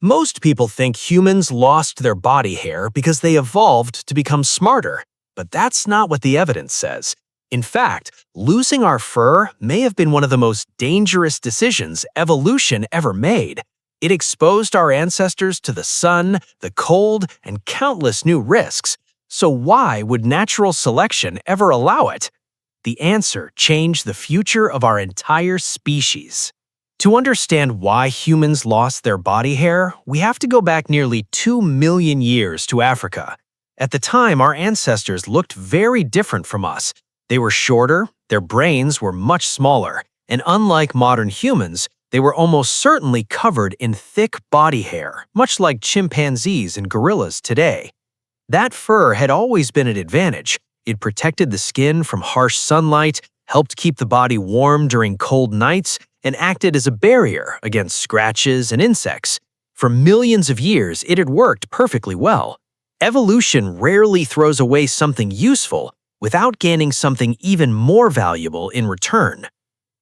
Most people think humans lost their body hair because they evolved to become smarter, but that's not what the evidence says. In fact, losing our fur may have been one of the most dangerous decisions evolution ever made. It exposed our ancestors to the sun, the cold, and countless new risks. So why would natural selection ever allow it? The answer changed the future of our entire species. To understand why humans lost their body hair, we have to go back nearly 2 million years to Africa. At the time, our ancestors looked very different from us. They were shorter, their brains were much smaller, and unlike modern humans, they were almost certainly covered in thick body hair, much like chimpanzees and gorillas today. That fur had always been an advantage. It protected the skin from harsh sunlight, helped keep the body warm during cold nights, and acted as a barrier against scratches and insects. For millions of years, it had worked perfectly well. Evolution rarely throws away something useful without gaining something even more valuable in return.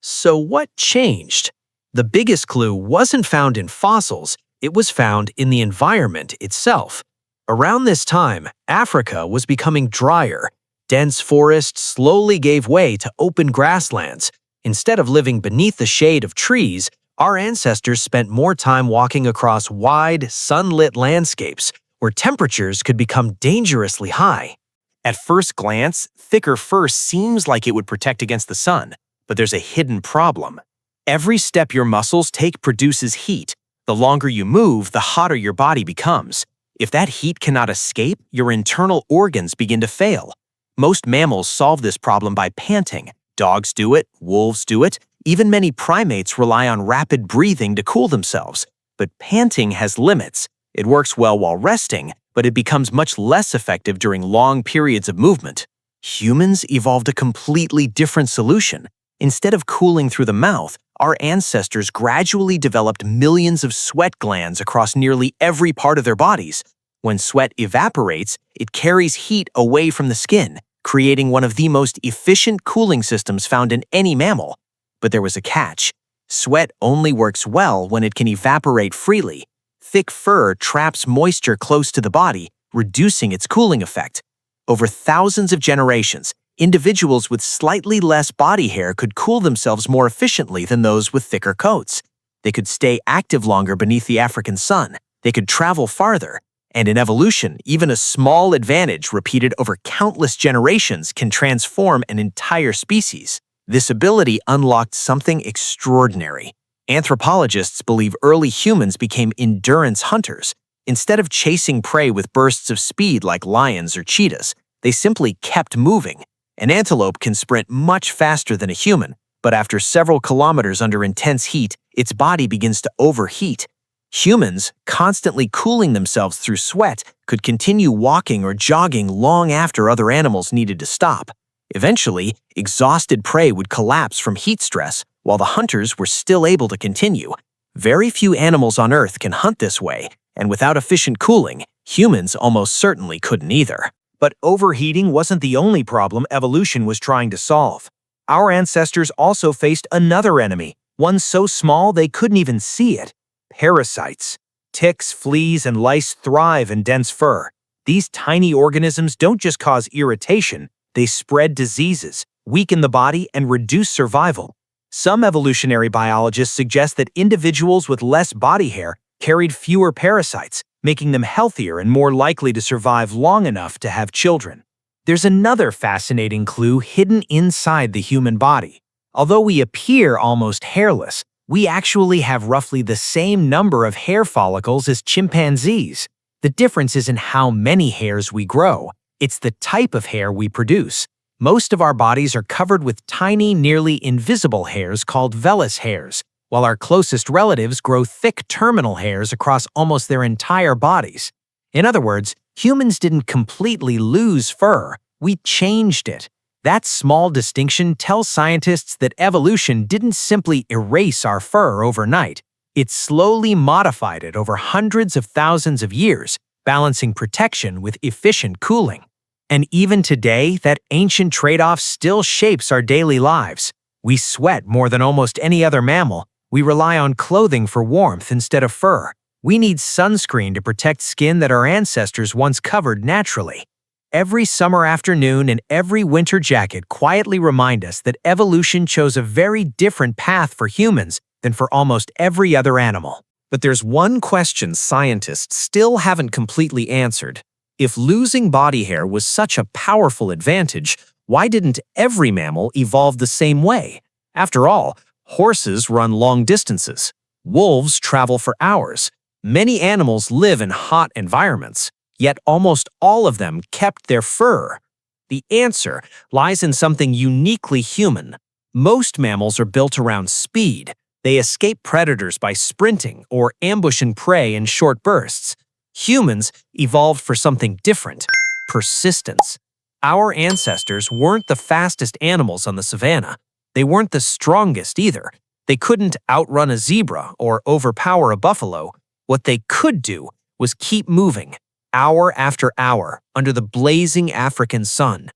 So what changed? The biggest clue wasn't found in fossils, it was found in the environment itself. Around this time, Africa was becoming drier. Dense forests slowly gave way to open grasslands. Instead of living beneath the shade of trees, our ancestors spent more time walking across wide, sunlit landscapes where temperatures could become dangerously high. At first glance, thicker fur seems like it would protect against the sun, but there's a hidden problem. Every step your muscles take produces heat. The longer you move, the hotter your body becomes. If that heat cannot escape, your internal organs begin to fail. Most mammals solve this problem by panting. Dogs do it, wolves do it, even many primates rely on rapid breathing to cool themselves. But panting has limits. It works well while resting, but it becomes much less effective during long periods of movement. Humans evolved a completely different solution. Instead of cooling through the mouth, our ancestors gradually developed millions of sweat glands across nearly every part of their bodies. When sweat evaporates, it carries heat away from the skin, creating one of the most efficient cooling systems found in any mammal. But there was a catch. Sweat only works well when it can evaporate freely. Thick fur traps moisture close to the body, reducing its cooling effect. Over thousands of generations, individuals with slightly less body hair could cool themselves more efficiently than those with thicker coats. They could stay active longer beneath the African sun. They could travel farther. And in evolution, even a small advantage repeated over countless generations can transform an entire species. This ability unlocked something extraordinary. Anthropologists believe early humans became endurance hunters. Instead of chasing prey with bursts of speed like lions or cheetahs, they simply kept moving. An antelope can sprint much faster than a human, but after several kilometers under intense heat, its body begins to overheat. Humans, constantly cooling themselves through sweat, could continue walking or jogging long after other animals needed to stop. Eventually, exhausted prey would collapse from heat stress, while the hunters were still able to continue. Very few animals on Earth can hunt this way, and without efficient cooling, humans almost certainly couldn't either. But overheating wasn't the only problem evolution was trying to solve. Our ancestors also faced another enemy, one so small they couldn't even see it. Parasites. Ticks, fleas, and lice thrive in dense fur. These tiny organisms don't just cause irritation, they spread diseases, weaken the body, and reduce survival. Some evolutionary biologists suggest that individuals with less body hair carried fewer parasites, making them healthier and more likely to survive long enough to have children. There's another fascinating clue hidden inside the human body. Although we appear almost hairless, we actually have roughly the same number of hair follicles as chimpanzees. The difference isn't how many hairs we grow, it's the type of hair we produce. Most of our bodies are covered with tiny, nearly invisible hairs called vellus hairs, while our closest relatives grow thick terminal hairs across almost their entire bodies. In other words, humans didn't completely lose fur, we changed it. That small distinction tells scientists that evolution didn't simply erase our fur overnight. It slowly modified it over hundreds of thousands of years, balancing protection with efficient cooling. And even today, that ancient trade-off still shapes our daily lives. We sweat more than almost any other mammal. We rely on clothing for warmth instead of fur. We need sunscreen to protect skin that our ancestors once covered naturally. Every summer afternoon and every winter jacket quietly remind us that evolution chose a very different path for humans than for almost every other animal. But there's one question scientists still haven't completely answered. If losing body hair was such a powerful advantage, why didn't every mammal evolve the same way? After all, horses run long distances. Wolves travel for hours. Many animals live in hot environments, yet almost all of them kept their fur. The answer lies in something uniquely human. Most mammals are built around speed. They escape predators by sprinting or ambushing prey in short bursts. Humans evolved for something different: persistence. Our ancestors weren't the fastest animals on the savannah. They weren't the strongest either. They couldn't outrun a zebra or overpower a buffalo. What they could do was keep moving, hour after hour, under the blazing African sun.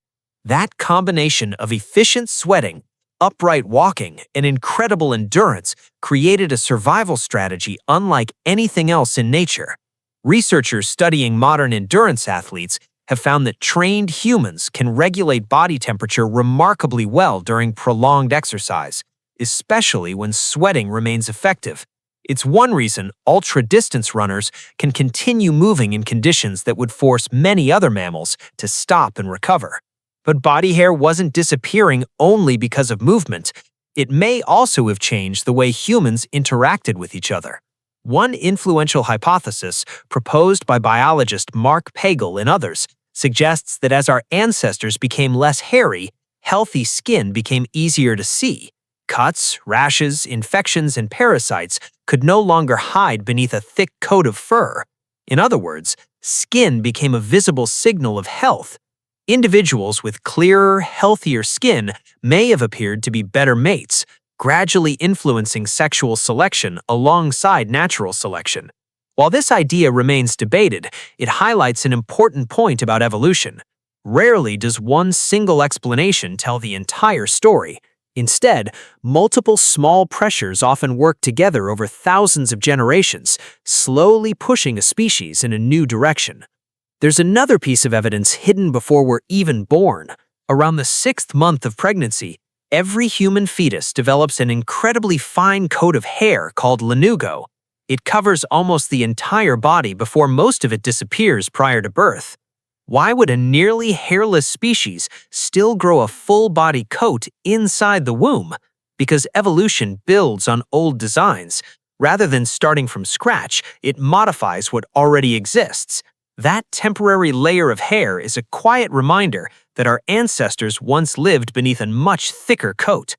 That combination of efficient sweating, upright walking, and incredible endurance created a survival strategy unlike anything else in nature. Researchers studying modern endurance athletes have found that trained humans can regulate body temperature remarkably well during prolonged exercise, especially when sweating remains effective. It's one reason ultra-distance runners can continue moving in conditions that would force many other mammals to stop and recover. But body hair wasn't disappearing only because of movement. It may also have changed the way humans interacted with each other. One influential hypothesis, proposed by biologist Mark Pagel and others, suggests that as our ancestors became less hairy, healthy skin became easier to see. Cuts, rashes, infections, and parasites could no longer hide beneath a thick coat of fur. In other words, skin became a visible signal of health. Individuals with clearer, healthier skin may have appeared to be better mates, gradually influencing sexual selection alongside natural selection. While this idea remains debated, it highlights an important point about evolution. Rarely does one single explanation tell the entire story. Instead, multiple small pressures often work together over thousands of generations, slowly pushing a species in a new direction. There's another piece of evidence hidden before we're even born. Around the 6th month of pregnancy, every human fetus develops an incredibly fine coat of hair called lanugo. It covers almost the entire body before most of it disappears prior to birth. Why would a nearly hairless species still grow a full-body coat inside the womb? Because evolution builds on old designs. Rather than starting from scratch, it modifies what already exists. That temporary layer of hair is a quiet reminder that our ancestors once lived beneath a much thicker coat.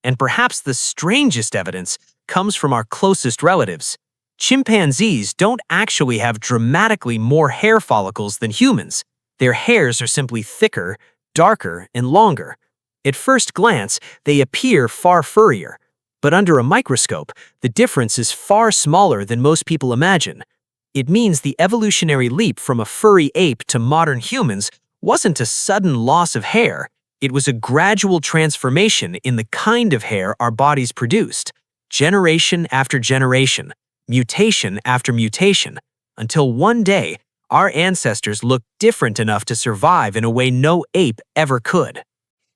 And perhaps the strangest evidence comes from our closest relatives. Chimpanzees don't actually have dramatically more hair follicles than humans. Their hairs are simply thicker, darker, and longer. At first glance, they appear far furrier. But under a microscope, the difference is far smaller than most people imagine. It means the evolutionary leap from a furry ape to modern humans wasn't a sudden loss of hair. It was a gradual transformation in the kind of hair our bodies produced, generation after generation, mutation after mutation, until one day, our ancestors looked different enough to survive in a way no ape ever could.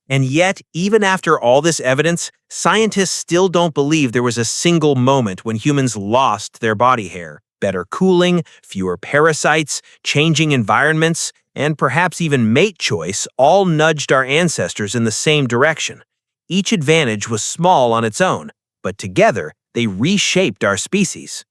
And yet, even after all this evidence, scientists still don't believe there was a single moment when humans lost their body hair. Better cooling, fewer parasites, changing environments, and perhaps even mate choice all nudged our ancestors in the same direction. Each advantage was small on its own, but together they reshaped our species.